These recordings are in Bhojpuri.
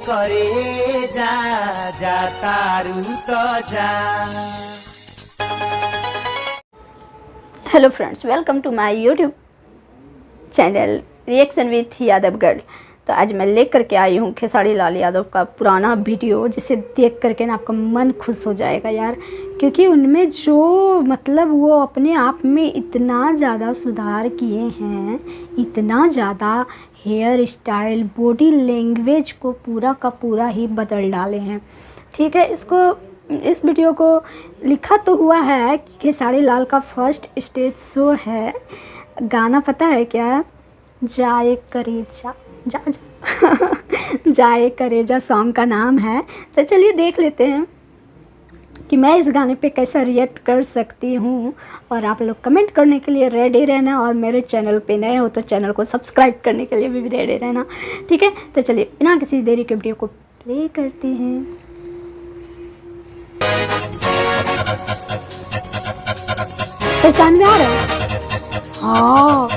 करे जा जा तारू तो जा। Hello friends, welcome to my YouTube channel reaction with Yadav girl. तो आज मैं लेकर के आई हूँ खेसारी लाल यादव का पुराना वीडियो, जिसे देख करके ना आपका मन खुश हो जाएगा यार, क्योंकि उनमें जो मतलब वो अपने आप में इतना ज़्यादा सुधार किए हैं, इतना ज़्यादा हेयर स्टाइल, बॉडी लैंग्वेज को पूरा का पूरा ही बदल डाले हैं। ठीक है, इस वीडियो को लिखा तो हुआ है कि खेसारी लाल का फर्स्ट स्टेज शो है। गाना पता है क्या? जाए करेजा जा जाए करेजा सॉन्ग का नाम है। तो चलिए देख लेते हैं कि मैं इस गाने पे कैसा रिएक्ट कर सकती हूँ। और आप लोग कमेंट करने के लिए रेडी रहना, और मेरे चैनल पे नए हो तो चैनल को सब्सक्राइब करने के लिए भी रेडी रहना। ठीक है, तो चलिए बिना किसी देरी के वीडियो को प्ले करते हैं। पहचान में आ रहा है? हाँ,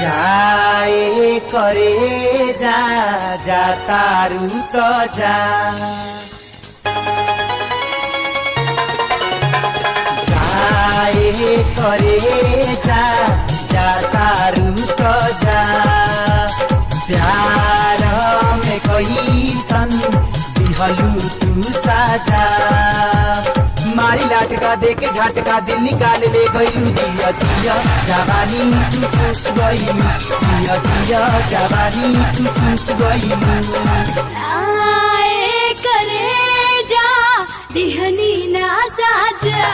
जाए करे जा जा तारू तो जा। जाए करे जा जा तारू तो जा। प्यार में कोई सन दिहलू तू साजा। मारी लाटका दे के झटका दिल निकाल ले गईलू। जिया जिया जवानी तू चूस गईलू। जिया जिया जवानी तू चूस गईलू। आए करे जा दिहनी ना साजा।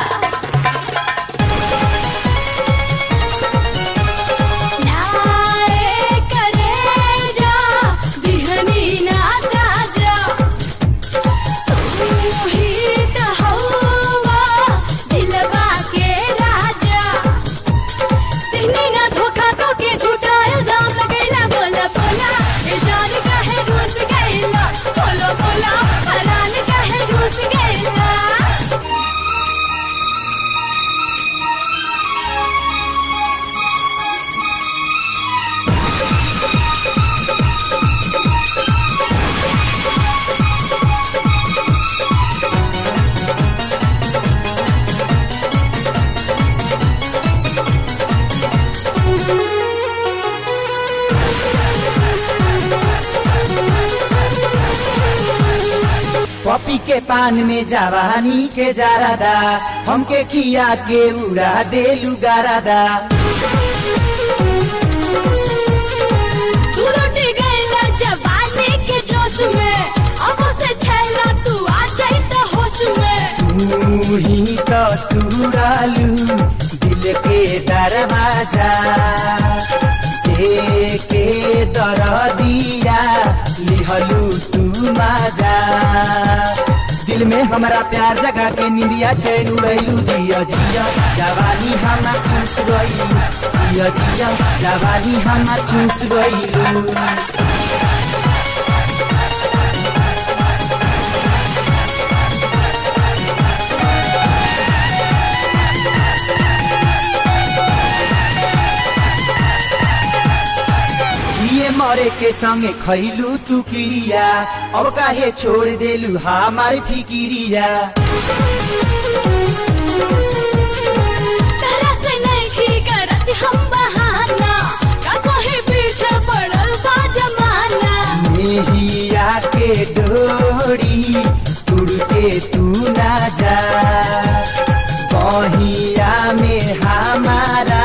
पपी के पान में जवानी के जारादा, हमके खिया के उड़ा देलू गारादा। तू लौट गईला जवानी के जोश में, अब से छैला तू आ जाई त होश में। तू ही तो तुरालू दिल के दरवाजा। के दरदिया लिहलू तू माजा। दिल में हमारा प्यार जगा के निंदिया चैन उड़ैलू। जिया जिया जवानी हमा चूस गईलू। जिया जिया जवानी हमा चूस गईलू। मरे के संगे खैलू तू किरिया, अब काहे छोड़ देलू हमार फिकिरिया। तरह से नहीं करत हम बहाना, का कोई पीछे पड़ल बा जमाना। मेहिया के डोरी उड़ के तू ना जा। बहिया में हमारा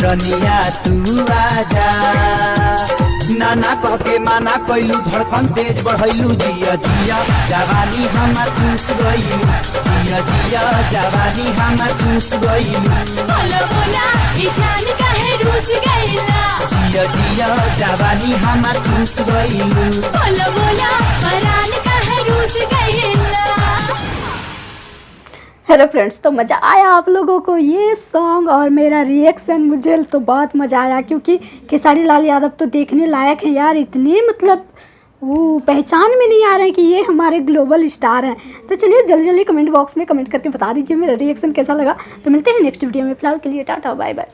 रनिया तू आजा। नाना कह के माना कैलू, धड़कन तेज बढ़ैलू। जिया जिया जवानी हमार चूस गईलू। जिया जिया जवानी हमार चूस गईलू। बोलो बोला ई जान काहे रूस गईला। जिया जिया जवानी हमार चूस गईलू। बोलो बोला परान काहे रूस गईला। हेलो फ्रेंड्स, तो मज़ा आया आप लोगों को ये सॉन्ग और मेरा रिएक्शन? मुझे तो बहुत मज़ा आया, क्योंकि खेसारी लाल यादव तो देखने लायक है यार। इतने मतलब वो पहचान में नहीं आ रहे हैं कि ये हमारे ग्लोबल स्टार हैं। तो चलिए जल्दी जल्दी कमेंट बॉक्स में कमेंट करके बता दीजिए मेरा रिएक्शन कैसा लगा। तो मिलते हैं नेक्स्ट वीडियो में, फिलहाल के लिए टाटा बाय बाय।